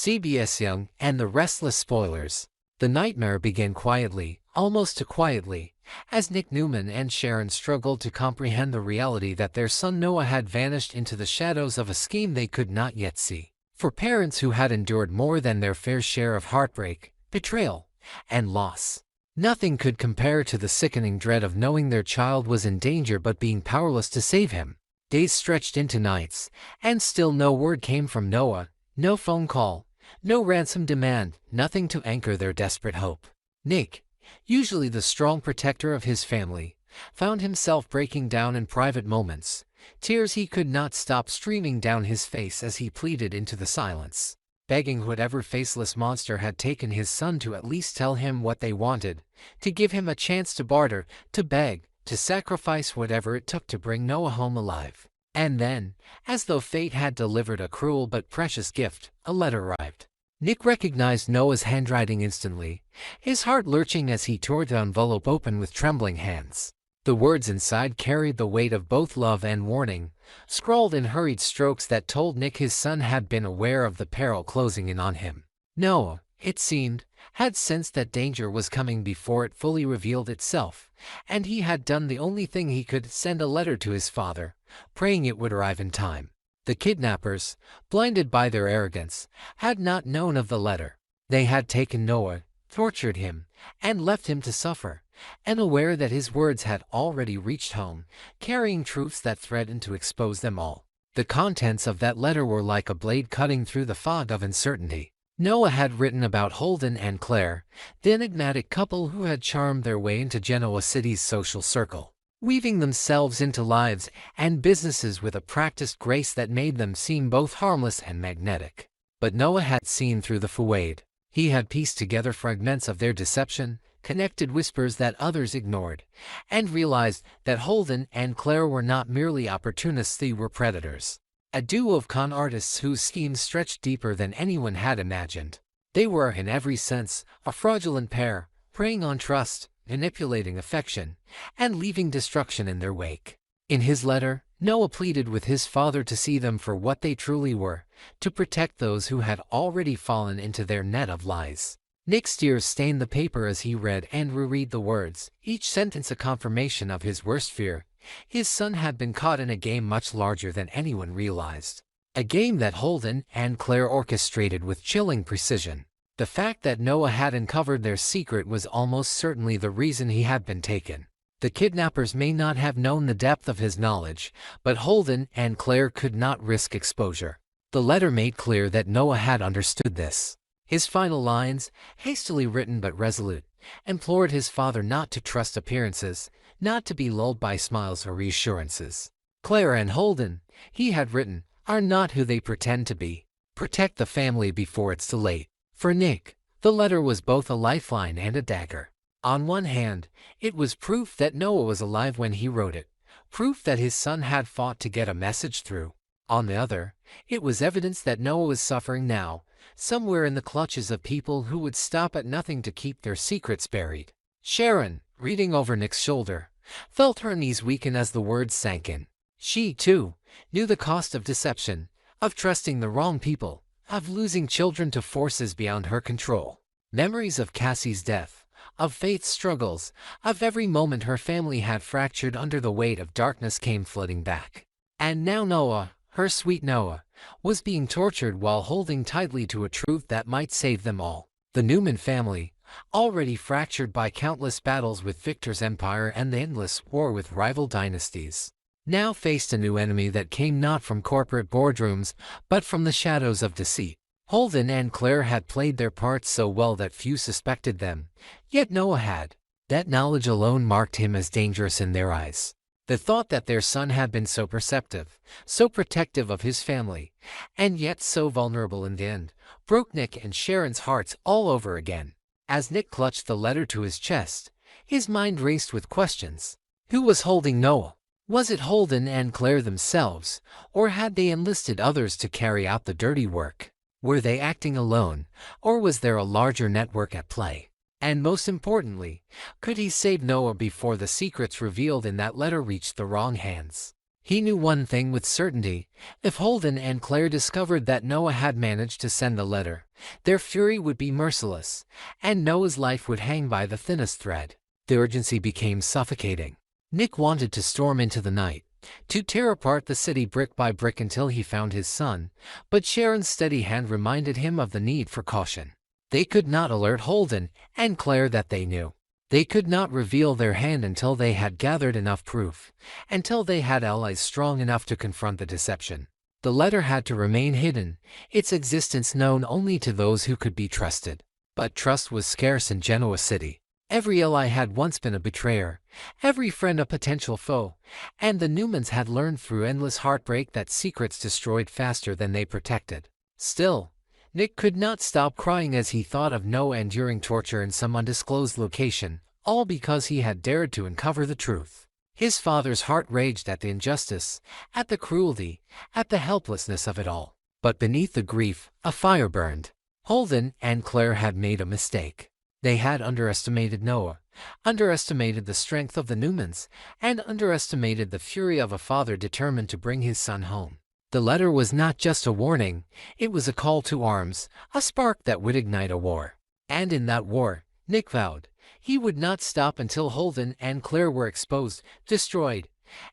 CBS and the restless spoilers. The nightmare began quietly, almost too quietly, as Nick Newman and Sharon struggled to comprehend the reality that their son Noah had vanished into the shadows of a scheme they could not yet see. For parents who had endured more than their fair share of heartbreak, betrayal, and loss, nothing could compare to the sickening dread of knowing their child was in danger but being powerless to save him. Days stretched into nights, and still no word came from Noah. No phone call, no ransom demand, nothing to anchor their desperate hope. Nick, usually the strong protector of his family, found himself breaking down in private moments. Tears he could not stop streaming down his face as he pleaded into the silence, begging whatever faceless monster had taken his son to at least tell him what they wanted, to give him a chance to barter, to beg, to sacrifice whatever it took to bring Noah home alive. And then, as though fate had delivered a cruel but precious gift, a letter arrived. Nick recognized Noah's handwriting instantly, his heart lurching as he tore the envelope open with trembling hands. The words inside carried the weight of both love and warning, scrawled in hurried strokes that told Nick his son had been aware of the peril closing in on him. Noah, it seemed, had sensed that danger was coming before it fully revealed itself, and he had done the only thing he could: send a letter to his father, praying it would arrive in time. The kidnappers, blinded by their arrogance, had not known of the letter. They had taken Noah, tortured him, and left him to suffer, unaware that his words had already reached home, carrying truths that threatened to expose them all. The contents of that letter were like a blade cutting through the fog of uncertainty. Noah had written about Holden and Claire, the enigmatic couple who had charmed their way into Genoa City's social circle, weaving themselves into lives and businesses with a practiced grace that made them seem both harmless and magnetic. But Noah had seen through the facade. He had pieced together fragments of their deception, connected whispers that others ignored, and realized that Holden and Claire were not merely opportunists, they were predators. A duo of con artists whose schemes stretched deeper than anyone had imagined. They were, in every sense, a fraudulent pair, preying on trust, manipulating affection, and leaving destruction in their wake. In his letter, Noah pleaded with his father to see them for what they truly were, to protect those who had already fallen into their net of lies. Nick's tears stained the paper as he read and reread the words, each sentence a confirmation of his worst fear. His son had been caught in a game much larger than anyone realized. A game that Holden and Claire orchestrated with chilling precision. The fact that Noah had uncovered their secret was almost certainly the reason he had been taken. The kidnappers may not have known the depth of his knowledge, but Holden and Claire could not risk exposure. The letter made clear that Noah had understood this. His final lines, hastily written but resolute, implored his father not to trust appearances, not to be lulled by smiles or reassurances. Claire and Holden, he had written, are not who they pretend to be. Protect the family before it's too late. For Nick, the letter was both a lifeline and a dagger. On one hand, it was proof that Noah was alive when he wrote it, proof that his son had fought to get a message through. On the other, it was evidence that Noah was suffering now, somewhere in the clutches of people who would stop at nothing to keep their secrets buried. Sharon, reading over Nick's shoulder, felt her knees weaken as the words sank in. She, too, knew the cost of deception, of trusting the wrong people, of losing children to forces beyond her control. Memories of Cassie's death, of Faith's struggles, of every moment her family had fractured under the weight of darkness came flooding back. And now Noah, her sweet Noah, was being tortured while holding tightly to a truth that might save them all. The Newman family, already fractured by countless battles with Victor's empire and the endless war with rival dynasties, now faced a new enemy that came not from corporate boardrooms, but from the shadows of deceit. Holden and Claire had played their parts so well that few suspected them, yet Noah had. That knowledge alone marked him as dangerous in their eyes. The thought that their son had been so perceptive, so protective of his family, and yet so vulnerable in the end, broke Nick and Sharon's hearts all over again. As Nick clutched the letter to his chest, his mind raced with questions. Who was holding Noah? Was it Holden and Claire themselves, or had they enlisted others to carry out the dirty work? Were they acting alone, or was there a larger network at play? And most importantly, could he save Noah before the secrets revealed in that letter reached the wrong hands? He knew one thing with certainty. If Holden and Claire discovered that Noah had managed to send the letter, their fury would be merciless, and Noah's life would hang by the thinnest thread. The urgency became suffocating. Nick wanted to storm into the night, to tear apart the city brick by brick until he found his son, but Sharon's steady hand reminded him of the need for caution. They could not alert Holden and Claire that they knew. They could not reveal their hand until they had gathered enough proof, until they had allies strong enough to confront the deception. The letter had to remain hidden, its existence known only to those who could be trusted. But trust was scarce in Genoa City. Every ally had once been a betrayer, every friend a potential foe, and the Newmans had learned through endless heartbreak that secrets destroyed faster than they protected. Still, Nick could not stop crying as he thought of Noah enduring torture in some undisclosed location, all because he had dared to uncover the truth. His father's heart raged at the injustice, at the cruelty, at the helplessness of it all. But beneath the grief, a fire burned. Holden and Claire had made a mistake. They had underestimated Noah, underestimated the strength of the Newmans, and underestimated the fury of a father determined to bring his son home. The letter was not just a warning, it was a call to arms, a spark that would ignite a war. And in that war, Nick vowed, he would not stop until Holden and Claire were exposed, destroyed,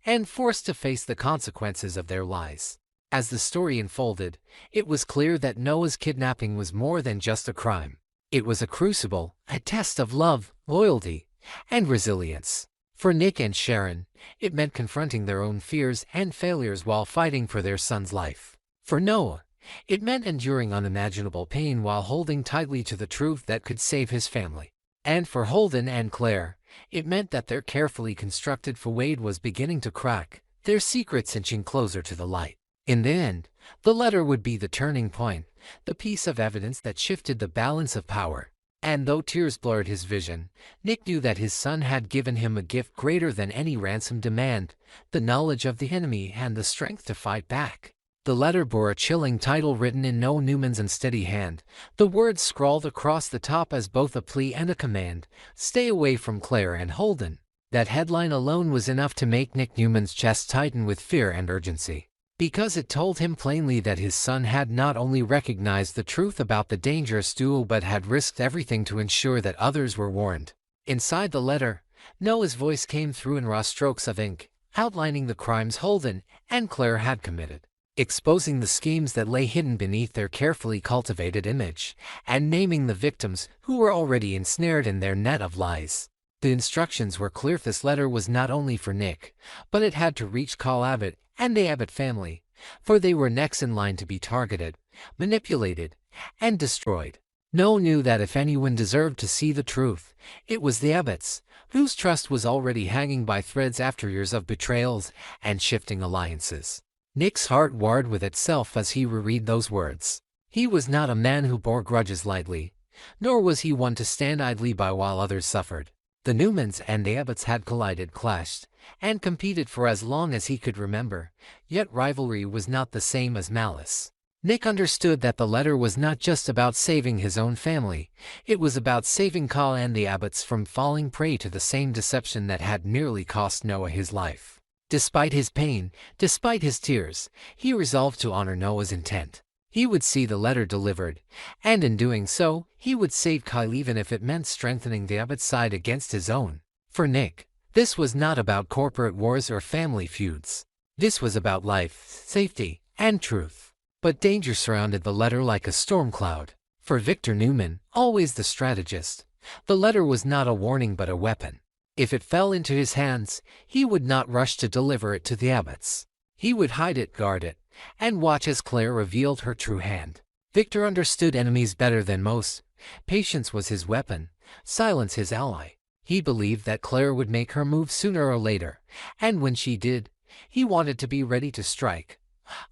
and forced to face the consequences of their lies. As the story unfolded, it was clear that Noah's kidnapping was more than just a crime. It was a crucible, a test of love, loyalty, and resilience. For Nick and Sharon, it meant confronting their own fears and failures while fighting for their son's life. For Noah, it meant enduring unimaginable pain while holding tightly to the truth that could save his family. And for Holden and Claire, it meant that their carefully constructed facade was beginning to crack, their secrets inching closer to the light. In the end, the letter would be the turning point, the piece of evidence that shifted the balance of power. And though tears blurred his vision, Nick knew that his son had given him a gift greater than any ransom demand, the knowledge of the enemy and the strength to fight back. The letter bore a chilling title written in Noah Newman's unsteady hand, the words scrawled across the top as both a plea and a command, "Stay away from Claire and Holden." That headline alone was enough to make Nick Newman's chest tighten with fear and urgency. Because it told him plainly that his son had not only recognized the truth about the dangerous duel but had risked everything to ensure that others were warned. Inside the letter, Noah's voice came through in raw strokes of ink, outlining the crimes Holden and Claire had committed, exposing the schemes that lay hidden beneath their carefully cultivated image, and naming the victims who were already ensnared in their net of lies. The instructions were clear. This letter was not only for Nick, but it had to reach Carl Abbott and the Abbott family, for they were next in line to be targeted, manipulated, and destroyed. Noah knew that if anyone deserved to see the truth, it was the Abbotts, whose trust was already hanging by threads after years of betrayals and shifting alliances. Nick's heart warred with itself as he reread those words. He was not a man who bore grudges lightly, nor was he one to stand idly by while others suffered. The Newmans and the Abbotts had collided, clashed, and competed for as long as he could remember, yet rivalry was not the same as malice. Nick understood that the letter was not just about saving his own family, it was about saving Carl and the Abbotts from falling prey to the same deception that had nearly cost Noah his life. Despite his pain, despite his tears, he resolved to honor Noah's intent. He would see the letter delivered, and in doing so, he would save Kyle even if it meant strengthening the Abbott side against his own. For Nick, this was not about corporate wars or family feuds. This was about life, safety, and truth. But danger surrounded the letter like a storm cloud. For Victor Newman, always the strategist, the letter was not a warning but a weapon. If it fell into his hands, he would not rush to deliver it to the Abbotts. He would hide it, guard it, and watch as Claire revealed her true hand. Victor understood enemies better than most. Patience was his weapon, silence his ally. He believed that Claire would make her move sooner or later, and when she did, he wanted to be ready to strike,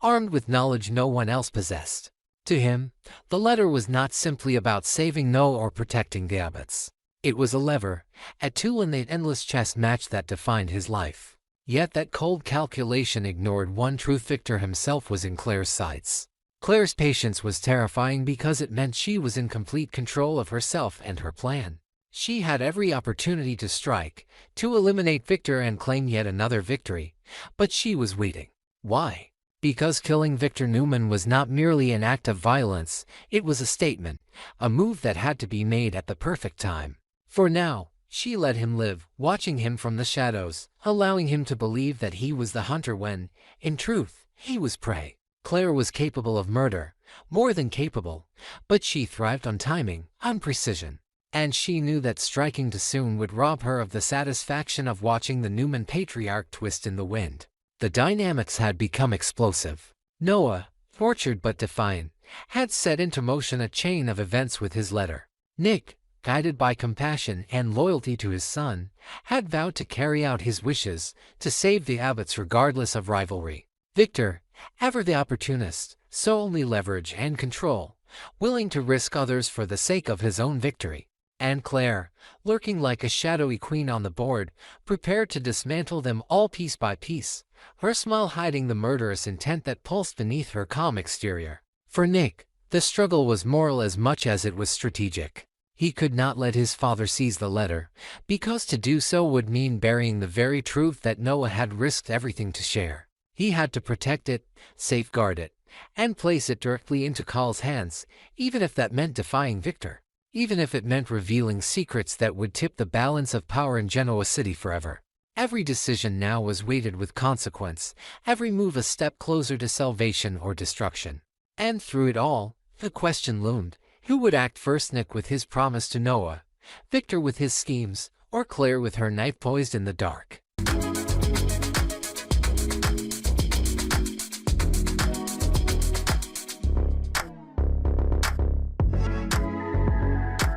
armed with knowledge no one else possessed. To him, the letter was not simply about saving Noah or protecting the Abbotts. It was a lever, a tool in the endless chess match that defined his life. Yet that cold calculation ignored one truth: Victor himself was in Claire's sights. Claire's patience was terrifying because it meant she was in complete control of herself and her plan. She had every opportunity to strike, to eliminate Victor and claim yet another victory, but she was waiting. Why? Because killing Victor Newman was not merely an act of violence, it was a statement, a move that had to be made at the perfect time. For now, she let him live, watching him from the shadows, allowing him to believe that he was the hunter when, in truth, he was prey. Claire was capable of murder, more than capable, but she thrived on timing, on precision. And she knew that striking too soon would rob her of the satisfaction of watching the Newman patriarch twist in the wind. The dynamics had become explosive. Noah, tortured but defiant, had set into motion a chain of events with his letter. Nick, guided by compassion and loyalty to his son, had vowed to carry out his wishes, to save the Abbotts regardless of rivalry. Victor, ever the opportunist, so only leverage and control, willing to risk others for the sake of his own victory. And Claire, lurking like a shadowy queen on the board, prepared to dismantle them all piece by piece, her smile hiding the murderous intent that pulsed beneath her calm exterior. For Nick, the struggle was moral as much as it was strategic. He could not let his father seize the letter, because to do so would mean burying the very truth that Noah had risked everything to share. He had to protect it, safeguard it, and place it directly into Carl's hands, even if that meant defying Victor. Even if it meant revealing secrets that would tip the balance of power in Genoa City forever. Every decision now was weighted with consequence, every move a step closer to salvation or destruction. And through it all, the question loomed, who would act first, Nick with his promise to Noah, Victor with his schemes, or Claire with her knife poised in the dark?